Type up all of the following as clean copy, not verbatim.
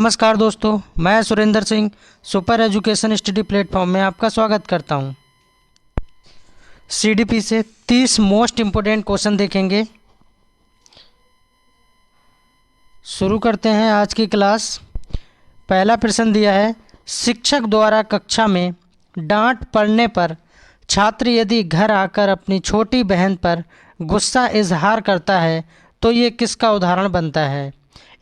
नमस्कार दोस्तों, मैं Surendra Singh super education study platform में आपका स्वागत करता हूं। सीडीपी से 30 मोस्ट इम्पोर्टेंट क्वेश्चन देखेंगे। शुरू करते हैं आज की क्लास। पहला प्रश्न दिया है, शिक्षक द्वारा कक्षा में डांट पड़ने पर छात्र यदि घर आकर अपनी छोटी बहन पर गुस्सा इजहार करता है तो ये किसका उदाहरण बनता है?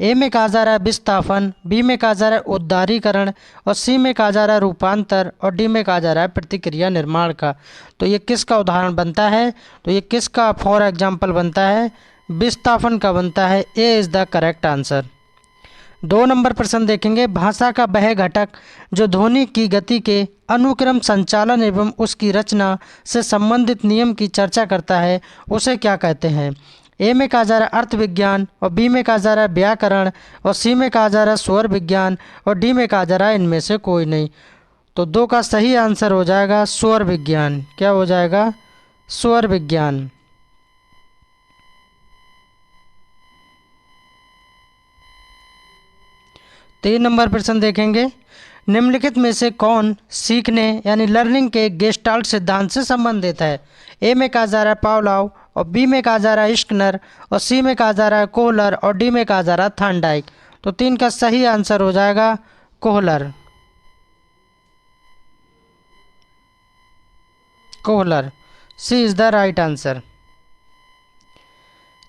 ए में कहा जा रहा है विस्थापन, बी में कहा जा रहा है उद्गारीकरण और सी में कहा जा रहा है रूपांतर और डी में कहा जा रहा है प्रतिक्रिया निर्माण का। तो ये किसका उदाहरण बनता है? तो ये किसका फॉर एग्जाम्पल बनता है? विस्थापन का बनता है। A is the correct answer. 2 number प्रश्न देखेंगे, भाषा का वह घटक जो ध्वनि की गति के अनुक्रम संचालन एवं उसकी रचना से संबंधित नियम की चर्चा करता है उसे क्या कहते हैं? ए में कहा जा रहा है अर्थ विज्ञान और बी में कहा जा रहा है व्याकरण और सी में कहा जा रहा है स्वर विज्ञान और डी में कहा जा रहा है इनमें से कोई नहीं। तो 2 का सही आंसर हो जाएगा स्वर विज्ञान। क्या हो जाएगा? स्वर विज्ञान। तीन नंबर प्रश्न देखेंगे, निम्नलिखित में से कौन सीखने यानी लर्निंग के गेस्टाल्ट सिद्धांत से संबंधित है? ए में कहा जा रहा है पावलोव और बी में कहा जा रहा है स्किनर और सी में कहा जा रहा है कोहलर और डी में कहा जा रहा है थॉर्नडाइक। तो 3 का सही आंसर हो जाएगा Kohler. Kohler, C is the right answer.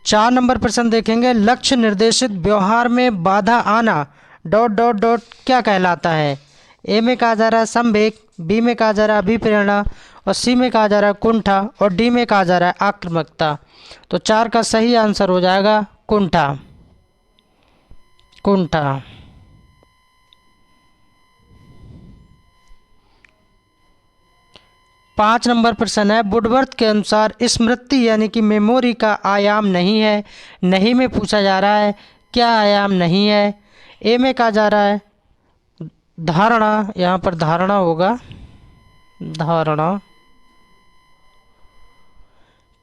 4 number प्रश्न देखेंगे, लक्ष्य निर्देशित व्यवहार में बाधा आना डॉट डॉट डॉट क्या कहलाता है? ए में कहा जा रहा है संवेग, बी में कहा जा रहा है अभिप्रेरणा और सी में कहा जा रहा है कुंठा और डी में कहा जा रहा है आक्रामकता। तो 4 का सही आंसर हो जाएगा कुंठा। कुंठा। 5 नंबर प्रश्न है, वुडवर्थ के अनुसार स्मृति यानी कि मेमोरी का आयाम नहीं है। नहीं में पूछा जा रहा है क्या आयाम नहीं है? ए में कहा जा रहा है धारणा, यहाँ पर धारणा होगा, धारणा,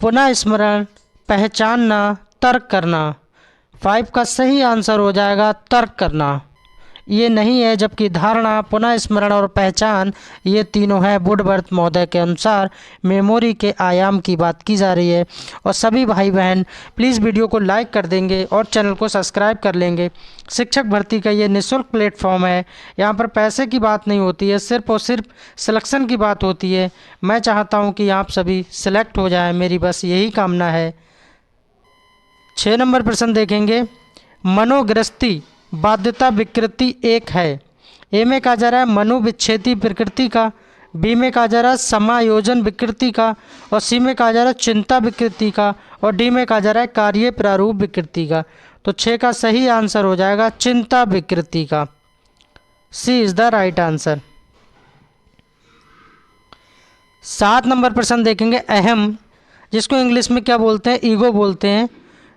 पुनः स्मरण, पहचानना, तर्क करना। 5 का सही आंसर हो जाएगा तर्क करना। ये नहीं है, जबकि धारणा, पुनः स्मरण और पहचान ये तीनों हैं। वुडवर्थ महोदय के अनुसार मेमोरी के आयाम की बात की जा रही है। और सभी भाई बहन प्लीज़ वीडियो को लाइक कर देंगे और चैनल को सब्सक्राइब कर लेंगे। शिक्षक भर्ती का ये निःशुल्क प्लेटफॉर्म है। यहाँ पर पैसे की बात नहीं होती है, सिर्फ और सिर्फ सिलेक्शन की बात होती है। मैं चाहता हूँ कि आप सभी सिलेक्ट हो जाएं, मेरी बस यही कामना है। 6 नंबर प्रश्न देखेंगे, मनोग्रस्ती बाध्यता विकृति एक है। ए में कहा जा रहा है मनोविच्छेदी विकृति का, बी में कहा जा रहा है समायोजन विकृति का और सी में कहा जा रहा है चिंता विकृति का और डी में कहा जा रहा है कार्य प्रारूप विकृति का। तो 6 का सही आंसर हो जाएगा चिंता विकृति का। C is the right answer. 7 नंबर प्रश्न देखेंगे, अहम जिसको इंग्लिश में क्या बोलते हैं? ईगो बोलते हैं,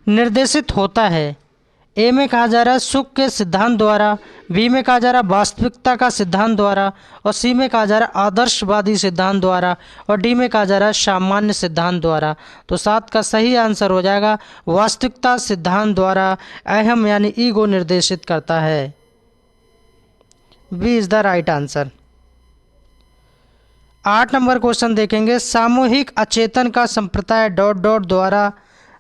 निर्देशित होता है। ए में कहा जा रहा है सुख के सिद्धांत द्वारा, बी में कहा जा रहा है वास्तविकता का सिद्धांत द्वारा और सी में कहा जा रहा है आदर्शवादी सिद्धांत द्वारा और डी में कहा जा रहा है सामान्य सिद्धांत द्वारा। तो 7 का सही आंसर हो जाएगा वास्तविकता सिद्धांत द्वारा अहम यानी ईगो निर्देशित करता है। B is the right answer. 8 number question देखेंगे, सामूहिक अचेतन का संप्रदाय डॉट डॉट द्वारा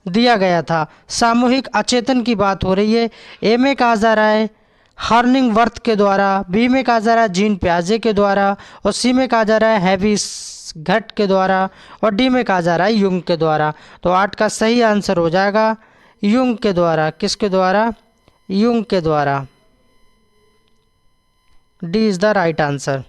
दिया गया था। सामूहिक अचेतन की बात हो रही है। ए में कहा जा रहा है हर्निंगवर्थ के द्वारा, बी में कहा जा रहा है जीन प्याजे के द्वारा और सी में कहा जा रहा है हैविसघट के द्वारा और डी में कहा जा रहा है युंग के द्वारा। तो 8 का सही आंसर हो जाएगा युंग के द्वारा। किसके द्वारा? युंग के द्वारा। D is the right answer.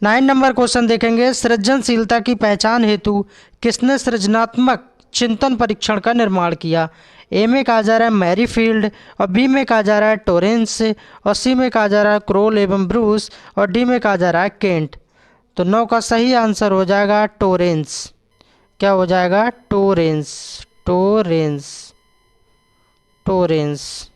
9 number question देखेंगे, सृजनशीलता की पहचान हेतु किसने सृजनात्मक चिंतन परीक्षण का निर्माण किया? ए में कहा जा रहा है मैरीफील्ड और बी में कहा जा रहा है टोरेंस और सी में कहा जा रहा है क्रोल एवं ब्रूस और डी में कहा जा रहा है केंट। तो 9 का सही आंसर हो जाएगा टोरेंस। क्या हो जाएगा? टोरेंस। टोरेंस। टोरेंस।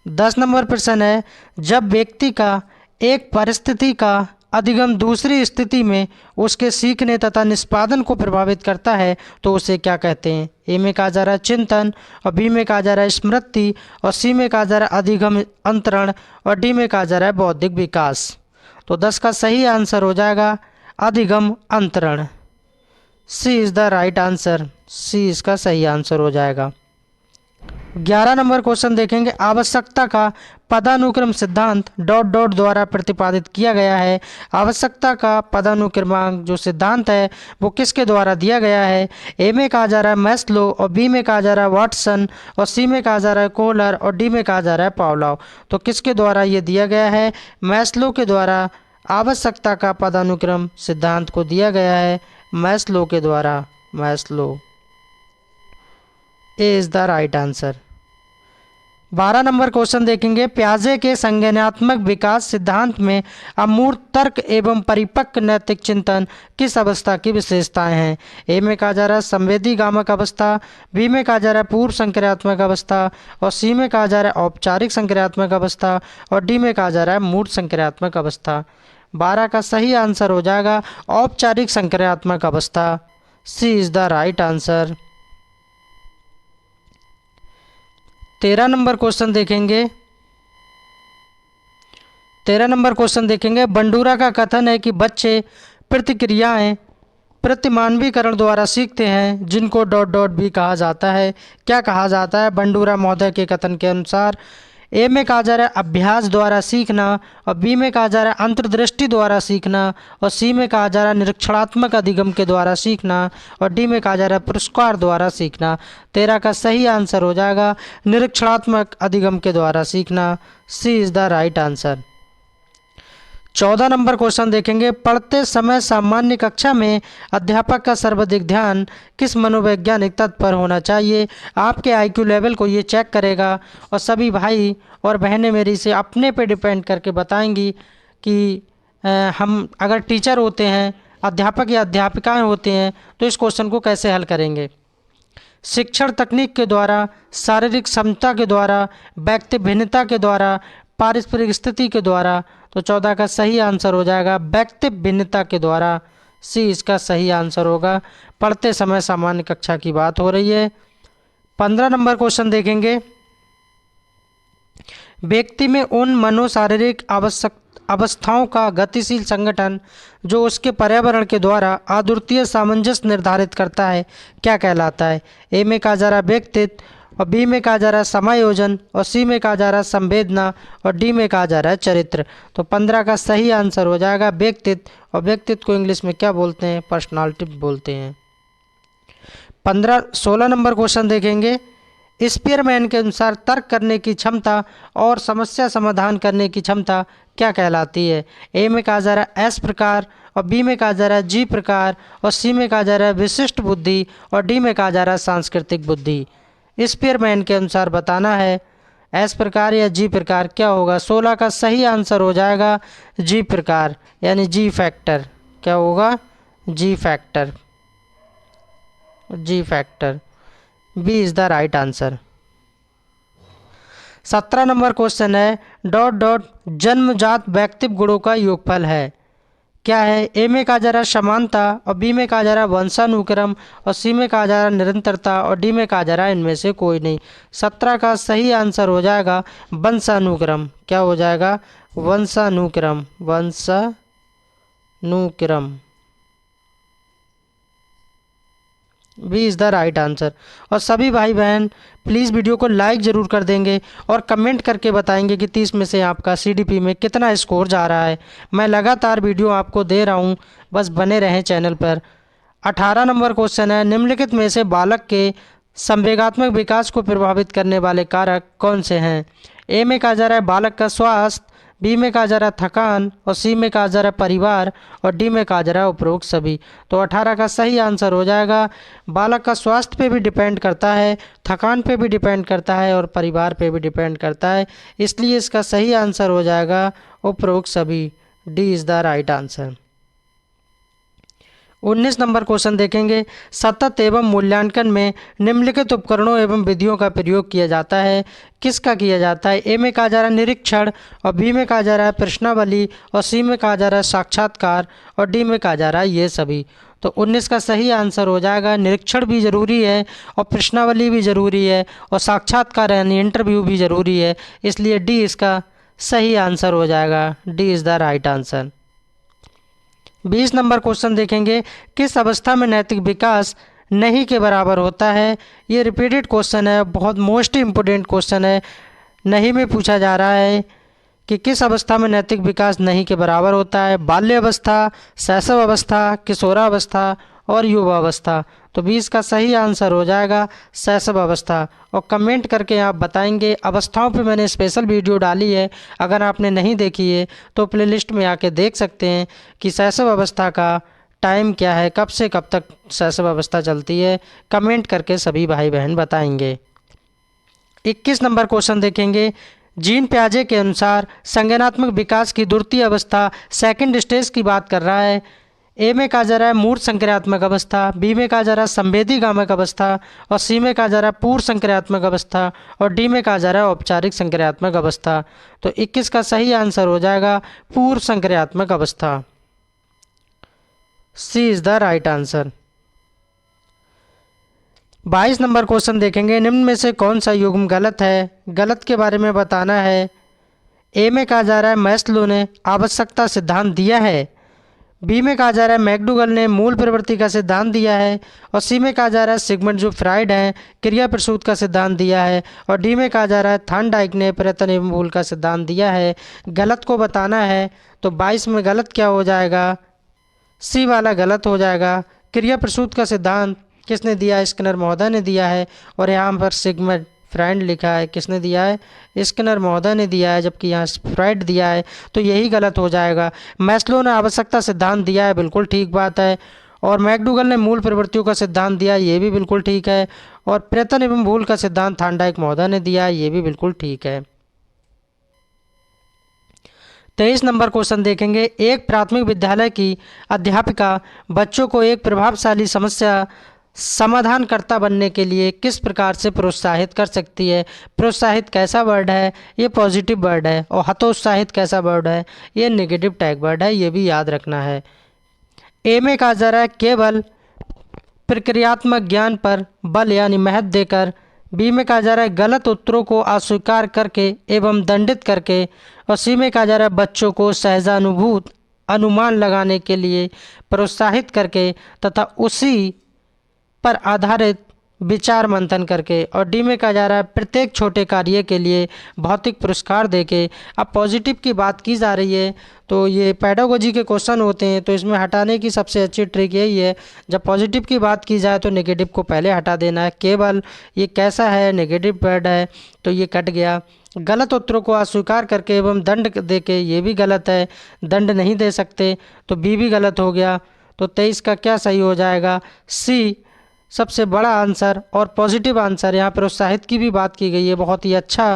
10 नंबर प्रश्न है, जब व्यक्ति का एक परिस्थिति का अधिगम दूसरी स्थिति में उसके सीखने तथा निष्पादन को प्रभावित करता है तो उसे क्या कहते हैं? ए में कहा जा रहा है चिंतन, और बी में कहा जा रहा है स्मृति, और सी में कहा जा रहा है अधिगम अंतरण, और डी में कहा जा रहा है बौद्धिक विकास। तो 10 का सही आंसर हो जाएगा अधिगम अंतरण। सी इज़ द राइट आंसर। सी इसका सही आंसर हो जाएगा। 11 नंबर क्वेश्चन देखेंगे। आवश्यकता का पदानुक्रम सिद्धांत डॉट डॉट द्वारा प्रतिपादित किया गया है। आवश्यकता का पदानुक्रमांक जो सिद्धांत है वो किसके द्वारा दिया गया है? ए में कहा जा रहा है मैस्लो, और बी में कहा जा रहा है वाटसन, और सी में कहा जा रहा है कोहलर, और डी में कहा जा रहा है पावलोव। तो किसके द्वारा ये दिया गया है? मैस्लो के द्वारा आवश्यकता का पदानुक्रम सिद्धांत को दिया गया है, मैस्लो के द्वारा। Maslow, A is the right answer. 12 number question देखेंगे। पियाजे के संज्ञानात्मक विकास सिद्धांत में अमूर्त तर्क एवं परिपक्व नैतिक चिंतन किस अवस्था की विशेषताएं हैं? ए में कहा जा रहा है संवेदी गामक अवस्था, बी में कहा जा रहा है पूर्व संक्रियात्मक अवस्था, और सी में कहा जा रहा है औपचारिक संक्रियात्मक अवस्था, और डी में कहा जा रहा है मूर्त संक्रियात्मक अवस्था। 12 का सही आंसर हो जाएगा औपचारिक संक्रियात्मक अवस्था। C is the right answer. 13 नंबर क्वेश्चन देखेंगे। 13 नंबर क्वेश्चन देखेंगे। बंडूरा का कथन है कि बच्चे प्रतिक्रियाएं प्रतिमानवीकरण द्वारा सीखते हैं जिनको डॉट डॉट भी कहा जाता है। क्या कहा जाता है बंडूरा महोदय के कथन के अनुसार? ए में कहा जा रहा है अभ्यास द्वारा सीखना, और बी में कहा जा रहा है अंतर्दृष्टि द्वारा सीखना, और सी में कहा जा रहा है निरीक्षणात्मक अधिगम के द्वारा सीखना, और डी में कहा जा रहा है पुरस्कार द्वारा सीखना। 13 का सही आंसर हो जाएगा निरीक्षणात्मक अधिगम के द्वारा सीखना। C is the right answer. 14 number question देखेंगे। पढ़ते समय सामान्य कक्षा में अध्यापक का सर्वाधिक ध्यान किस मनोवैज्ञानिक तत्व पर होना चाहिए? आपके आईक्यू लेवल को ये चेक करेगा, और सभी भाई और बहनें मेरी से अपने पे डिपेंड करके बताएंगी कि हम अगर टीचर होते हैं, अध्यापक या अध्यापिकाएं होते हैं, तो इस क्वेश्चन को कैसे हल करेंगे। शिक्षण तकनीक के द्वारा, शारीरिक क्षमता के द्वारा, व्यक्ति भिन्नता के द्वारा, पारस्परिक स्थिति के द्वारा। तो 14 का सही आंसर हो जाएगा व्यक्ति भिन्नता के द्वारा। सी इसका सही आंसर होगा। पढ़ते समय सामान्य कक्षा की बात हो रही है। 15 नंबर क्वेश्चन देखेंगे। व्यक्ति में उन मनोशारीरिक अवस्थाओं का गतिशील संगठन जो उसके पर्यावरण के द्वारा अद्वितीय सामंजस्य निर्धारित करता है क्या कहलाता है? ए में कहा जा रहा है व्यक्तित्व, और बी में कहा जा रहा है समायोजन, और सी में कहा जा रहा है संवेदना, और डी में कहा जा रहा है चरित्र। तो 15 का सही आंसर हो जाएगा व्यक्तित्व, और व्यक्तित्व को इंग्लिश में क्या बोलते हैं? पर्सनालिटी बोलते हैं। 16 नंबर क्वेश्चन देखेंगे। स्पीयरमैन के अनुसार तर्क करने की क्षमता और समस्या समाधान करने की क्षमता क्या कहलाती है? ए में कहा जा रहा है एस प्रकार, और बी में कहा जा रहा है जी प्रकार, और सी में कहा जा रहा है विशिष्ट बुद्धि, और डी में कहा जा रहा है सांस्कृतिक बुद्धि। स्पीयरमैन के अनुसार बताना है एस प्रकार या जी प्रकार क्या होगा। 16 का सही आंसर हो जाएगा जी प्रकार, यानी जी फैक्टर। क्या होगा? G factor. G factor, B is the right answer. 17 number question है डॉट डॉट जन्मजात व्यक्तित्व गुणों का योगफल है। क्या है? ए में कहा जा रहा है समानता, और बी में कहा जा रहा है वंशानुक्रम, और सी में कहा जा रहा है निरंतरता, और डी में कहा जा रहा है इनमें से कोई नहीं। 17 का सही आंसर हो जाएगा वंशानुक्रम। क्या हो जाएगा? वंशानुक्रम। वंशानुक्रम, B is the right answer. और सभी भाई बहन प्लीज़ वीडियो को लाइक ज़रूर कर देंगे और कमेंट करके बताएंगे कि 30 में से आपका सीडीपी में कितना स्कोर जा रहा है। मैं लगातार वीडियो आपको दे रहा हूँ, बस बने रहें चैनल पर। 18 नंबर क्वेश्चन है निम्नलिखित में से बालक के संवेगात्मक विकास को प्रभावित करने वाले कारक कौन से हैं? ए में कहा जा रहा है बालक का स्वास्थ्य, बी में कहा जा रहा है थकान, और सी में कहा जा रहा है परिवार, और डी में कहा जा रहा है उपरोक्त सभी। तो 18 का सही आंसर हो जाएगा बालक का स्वास्थ्य पे भी डिपेंड करता है, थकान पे भी डिपेंड करता है, और परिवार पे भी डिपेंड करता है, इसलिए इसका सही आंसर हो जाएगा उपरोक्त सभी। D is the right answer. 19 number question देखेंगे, सतत एवं मूल्यांकन में निम्नलिखित उपकरणों एवं विधियों का प्रयोग किया जाता है, किसका किया जाता है? ए में कहा जा रहा है निरीक्षण, और बी में कहा जा रहा है प्रश्नावली, और सी में कहा जा रहा है साक्षात्कार, और डी में कहा जा रहा है ये सभी। तो 19 का सही आंसर हो जाएगा निरीक्षण भी ज़रूरी है, और प्रश्नावली भी ज़रूरी है, और साक्षात्कार यानी इंटरव्यू भी ज़रूरी है, इसलिए डी इसका सही आंसर हो जाएगा। D is the right answer. 20 number question देखेंगे, किस अवस्था में नैतिक विकास नहीं के बराबर होता है? ये रिपीटेड क्वेश्चन है, बहुत मोस्ट इम्पोर्टेंट क्वेश्चन है। नहीं में पूछा जा रहा है कि किस अवस्था में नैतिक विकास नहीं के बराबर होता है? बाल्य अवस्था, शैशव अवस्था, किशोरावस्था और युवावस्था। तो 20 का सही आंसर हो जाएगा शैशव अवस्था। और कमेंट करके आप बताएंगे। अवस्थाओं पे मैंने स्पेशल वीडियो डाली है, अगर आपने नहीं देखी है तो प्लेलिस्ट में आके देख सकते हैं कि शैशव अवस्था का टाइम क्या है, कब से कब तक शैशव अवस्था चलती है। कमेंट करके सभी भाई बहन बताएंगे। 21 नंबर क्वेश्चन देखेंगे, जीन पियाजे के अनुसार संज्ञानात्मक विकास की द्वितीय अवस्था सेकंड स्टेज की बात कर रहा है। ए में कहा जा रहा है मूर्त संक्रियात्मक अवस्था, बी में कहा जा रहा है संवेदी गामक अवस्था, और सी में कहा जा रहा है पूर्व संक्रियात्मक अवस्था, और डी में कहा जा रहा है औपचारिक संक्रियात्मक अवस्था। तो 21 का सही आंसर हो जाएगा पूर्व संक्रियात्मक अवस्था। C is the right answer. 22 number question देखेंगे, निम्न में से कौन सा युग्म गलत है? गलत के बारे में बताना है। ए में कहा जा रहा है मैस्लो ने आवश्यकता सिद्धांत दिया है, बी में कहा जा रहा है मैकडूगल ने मूल प्रवृत्ति का सिद्धांत दिया है, और सी में कहा जा रहा है सिगमंड जो फ्राइड हैं क्रिया प्रसूत का सिद्धांत दिया है, और डी में कहा जा रहा है थॉर्नडाइक ने प्रयत्न एवं मूल का सिद्धांत दिया है। गलत को बताना है। तो 22 में गलत क्या हो जाएगा? सी वाला गलत हो जाएगा। क्रिया प्रसूत का सिद्धांत किसने दिया है? स्किनर महोदय ने दिया है, और यहाँ पर सिगमंड फ्राइड लिखा है, किसने दिया है? स्किनर महोदय ने दिया है, जबकि यहाँ फ्राइड दिया है, तो यही गलत हो जाएगा। मैस्लो ने आवश्यकता सिद्धांत दिया है, बिल्कुल ठीक बात है, और मैकडूगल ने मूल प्रवृत्तियों का सिद्धांत दिया, ये भी बिल्कुल ठीक है, और प्रयत्न एवं मूल का सिद्धांत थॉर्नडाइक महोदय ने दिया, ये भी बिल्कुल ठीक है। 23 नंबर क्वेश्चन देखेंगे, एक प्राथमिक विद्यालय की अध्यापिका बच्चों को एक प्रभावशाली समस्या समाधानकर्ता बनने के लिए किस प्रकार से प्रोत्साहित कर सकती है? प्रोत्साहित कैसा वर्ड है? ये पॉजिटिव वर्ड है। और हतोत्साहित कैसा वर्ड है? ये नेगेटिव टैग वर्ड है, ये भी याद रखना है। ए में कहा जा रहा है केवल प्रक्रियात्मक ज्ञान पर बल यानी महत्व देकर, बी में कहा जा रहा है गलत उत्तरों को अस्वीकार करके एवं दंडित करके, और सी में कहा जा रहा है बच्चों को सहजानुभूत अनुमान लगाने के लिए प्रोत्साहित करके तथा उसी पर आधारित विचार मंथन करके, और डी में कहा जा रहा है प्रत्येक छोटे कार्य के लिए भौतिक पुरस्कार देके। अब पॉजिटिव की बात की जा रही है, तो ये पेडागोजी के क्वेश्चन होते हैं, तो इसमें हटाने की सबसे अच्छी ट्रिक यही है, जब पॉजिटिव की बात की जाए तो नेगेटिव को पहले हटा देना है। केवल ये कैसा है? नेगेटिव वर्ड है, तो ये कट गया। गलत उत्तरों को अस्वीकार करके एवं दंड देके, ये भी गलत है, दंड नहीं दे सकते, तो बी भी गलत हो गया। तो 23 का क्या सही हो जाएगा? सी सबसे बड़ा आंसर और पॉजिटिव आंसर। यहाँ प्रोत्साहित की भी बात की गई है, बहुत ही अच्छा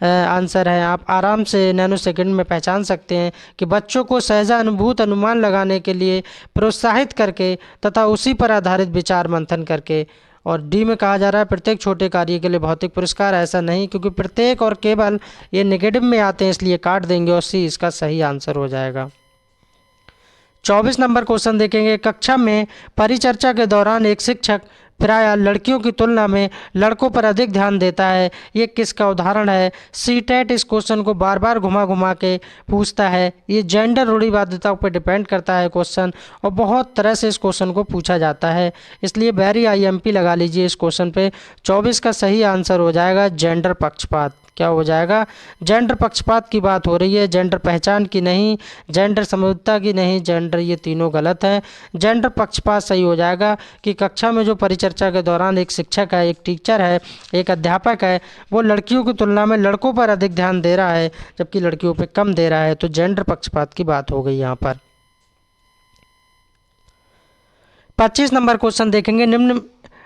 आंसर है। आप आराम से नैनो सेकंड में पहचान सकते हैं कि बच्चों को सहजानुभूत अनुमान लगाने के लिए प्रोत्साहित करके तथा उसी पर आधारित विचार मंथन करके। और डी में कहा जा रहा है प्रत्येक छोटे कार्य के लिए भौतिक पुरस्कार, ऐसा नहीं, क्योंकि प्रत्येक और केवल ये नेगेटिव में आते हैं, इसलिए काट देंगे, और सी इसका सही आंसर हो जाएगा। 24 नंबर क्वेश्चन देखेंगे, कक्षा में परिचर्चा के दौरान एक शिक्षक प्रायः लड़कियों की तुलना में लड़कों पर अधिक ध्यान देता है, ये किसका उदाहरण है? सीटेट इस क्वेश्चन को बार बार घुमा घुमा के पूछता है। ये जेंडर रूढ़िवादिताओं पर डिपेंड करता है क्वेश्चन, और बहुत तरह से इस क्वेश्चन को पूछा जाता है, इसलिए वेरी IMP लगा लीजिए इस क्वेश्चन पे। 24 का सही आंसर हो जाएगा जेंडर पक्षपात। क्या हो जाएगा? जेंडर पक्षपात की बात हो रही है, जेंडर पहचान की नहीं, जेंडर समरूपता की नहीं, जेंडर ये तीनों गलत हैं। जेंडर पक्षपात सही हो जाएगा कि कक्षा में जो परिचर्चा के दौरान एक शिक्षक है, एक टीचर है, एक अध्यापक है, वो लड़कियों की तुलना में लड़कों पर अधिक ध्यान दे रहा है, जबकि लड़कियों पर कम दे रहा है, तो जेंडर पक्षपात की बात हो गई यहाँ पर। 25 नंबर क्वेश्चन देखेंगे,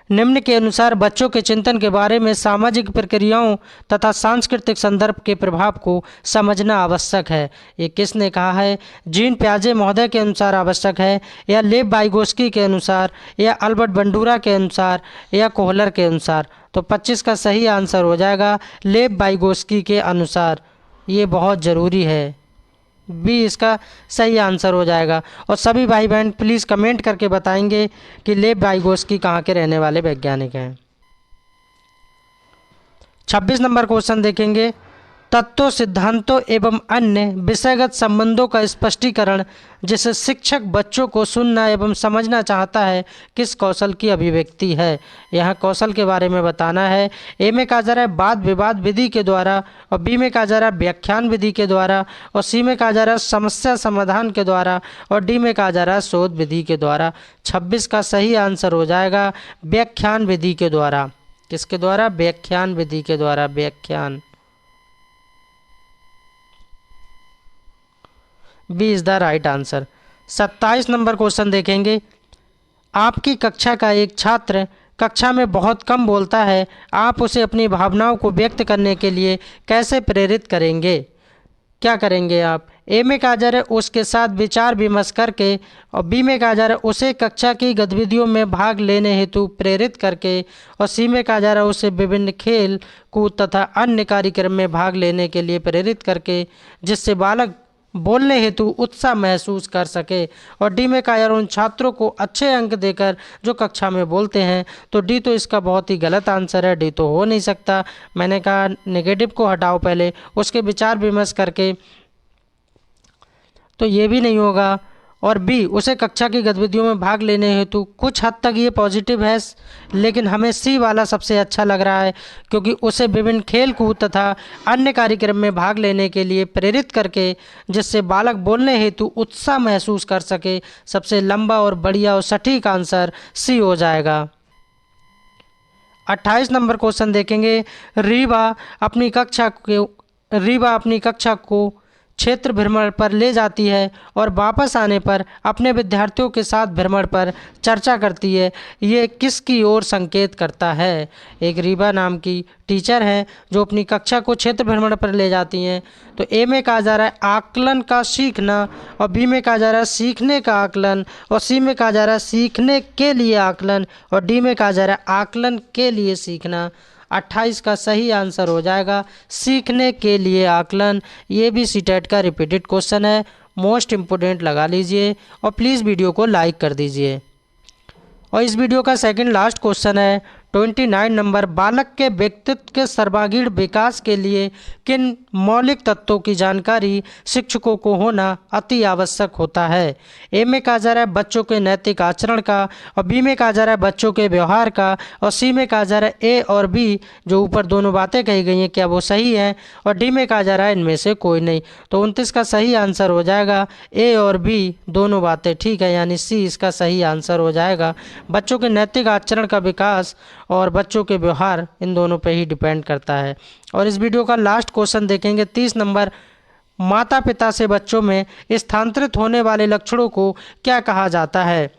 निम्न के अनुसार बच्चों के चिंतन के बारे में सामाजिक प्रक्रियाओं तथा सांस्कृतिक संदर्भ के प्रभाव को समझना आवश्यक है। ये किसने कहा है? जीन प्याजे महोदय के अनुसार आवश्यक है, या लेव वाइगोस्की के अनुसार, या अल्बर्ट बंडूरा के अनुसार, या कोहलर के अनुसार? तो 25 का सही आंसर हो जाएगा लेव वाइगोस्की के अनुसार। ये बहुत ज़रूरी है, बी इसका सही आंसर हो जाएगा। और सभी भाई बहन प्लीज़ कमेंट करके बताएंगे कि लेव वाइगोस्की कहाँ के रहने वाले वैज्ञानिक हैं। 26 नंबर क्वेश्चन देखेंगे। तत्वों, सिद्धांतों एवं अन्य विषयगत संबंधों का स्पष्टीकरण जिसे शिक्षक बच्चों को सुनना एवं समझना चाहता है किस कौशल की अभिव्यक्ति है? यहाँ कौशल के बारे में बताना है। ए में कहा जा रहा है वाद विवाद विधि के द्वारा, और बी में कहा जा रहा है व्याख्यान विधि के द्वारा, और सी में कहा जा रहा है समस्या समाधान के द्वारा, और डी में कहा जा रहा है शोध विधि के द्वारा। 26 का सही आंसर हो जाएगा व्याख्यान विधि के द्वारा। किसके द्वारा? व्याख्यान विधि के द्वारा। व्याख्यान, B is the right answer. 27 number question देखेंगे। आपकी कक्षा का एक छात्र कक्षा में बहुत कम बोलता है, आप उसे अपनी भावनाओं को व्यक्त करने के लिए कैसे प्रेरित करेंगे? क्या करेंगे आप? ए में कहा जा रहा है उसके साथ विचार विमर्श करके, और बी में कहा जा रहा है उसे कक्षा की गतिविधियों में भाग लेने हेतु प्रेरित करके, और सी में कहा जा रहा है उसे विभिन्न खेल कूद तथा अन्य कार्यक्रम में भाग लेने के लिए प्रेरित करके जिससे बालक बोलने हेतु उत्साह महसूस कर सके, और डी में कहा जा रहा है उन छात्रों को अच्छे अंक देकर जो कक्षा में बोलते हैं। तो डी तो इसका बहुत ही गलत आंसर है, डी तो हो नहीं सकता। मैंने कहा नेगेटिव को हटाओ पहले, उसके विचार विमर्श करके, तो ये भी नहीं होगा। और बी उसे कक्षा की गतिविधियों में भाग लेने हेतु, कुछ हद तक ये पॉजिटिव है, लेकिन हमें सी वाला सबसे अच्छा लग रहा है, क्योंकि उसे विभिन्न खेल कूद तथा अन्य कार्यक्रम में भाग लेने के लिए प्रेरित करके जिससे बालक बोलने हेतु उत्साह महसूस कर सके। सबसे लंबा और बढ़िया और सटीक आंसर सी हो जाएगा। 28 नंबर क्वेश्चन देखेंगे। रीवा अपनी कक्षा को क्षेत्र भ्रमण पर ले जाती है और वापस आने पर अपने विद्यार्थियों के साथ भ्रमण पर चर्चा करती है। ये किसकी ओर संकेत करता है? एक रीवा नाम की टीचर हैं जो अपनी कक्षा को क्षेत्र भ्रमण पर ले जाती हैं। तो ए में कहा जा रहा है आकलन का सीखना, और बी में कहा जा रहा है सीखने का आकलन, और सी में कहा जा रहा है सीखने के लिए आकलन, और डी में कहा जा रहा है आकलन के लिए सीखना। 28 का सही आंसर हो जाएगा सीखने के लिए आकलन। ये भी सीटेट का रिपीटेड क्वेश्चन है, मोस्ट इम्पोर्टेंट लगा लीजिए, और प्लीज़ वीडियो को लाइक कर दीजिए। और इस वीडियो का सेकंड लास्ट क्वेश्चन है 29 नंबर। बालक के व्यक्तित्व के सर्वांगीण विकास के लिए किन मौलिक तत्वों की जानकारी शिक्षकों को होना अति आवश्यक होता है? ए में कहा जा रहा है बच्चों के नैतिक आचरण का, और बी में कहा जा रहा है बच्चों के व्यवहार का, और सी में कहा जा रहा है ए और बी जो ऊपर दोनों बातें कही गई हैं क्या वो सही हैं, और डी में कहा जा रहा है इनमें से कोई नहीं। तो 29 का सही आंसर हो जाएगा ए और बी दोनों बातें ठीक है, यानी सी इसका सही आंसर हो जाएगा। बच्चों के नैतिक आचरण का विकास और बच्चों के व्यवहार इन दोनों पे ही डिपेंड करता है। और इस वीडियो का लास्ट क्वेश्चन देखेंगे 30 नंबर। माता पिता से बच्चों में स्थानांतरित होने वाले लक्षणों को क्या कहा जाता है?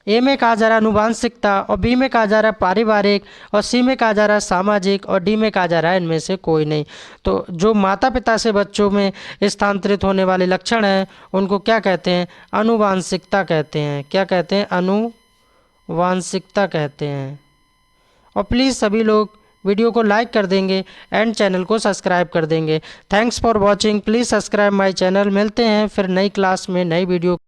ए में कहा जा रहा है अनुवांशिकता, और बी में कहा जा रहा है पारिवारिक, और सी में कहा जा रहा है सामाजिक, और डी में कहा जा रहा है इनमें से कोई नहीं। तो जो माता पिता से बच्चों में स्थानांतरित होने वाले लक्षण हैं उनको क्या कहते हैं? अनुवांशिकता कहते हैं। क्या कहते हैं? अनुवांशिकता कहते हैं। और प्लीज़ सभी लोग वीडियो को लाइक कर देंगे एंड चैनल को सब्सक्राइब कर देंगे। Thanks for watching. Please subscribe my channel. मिलते हैं फिर नई क्लास में नई वीडियो।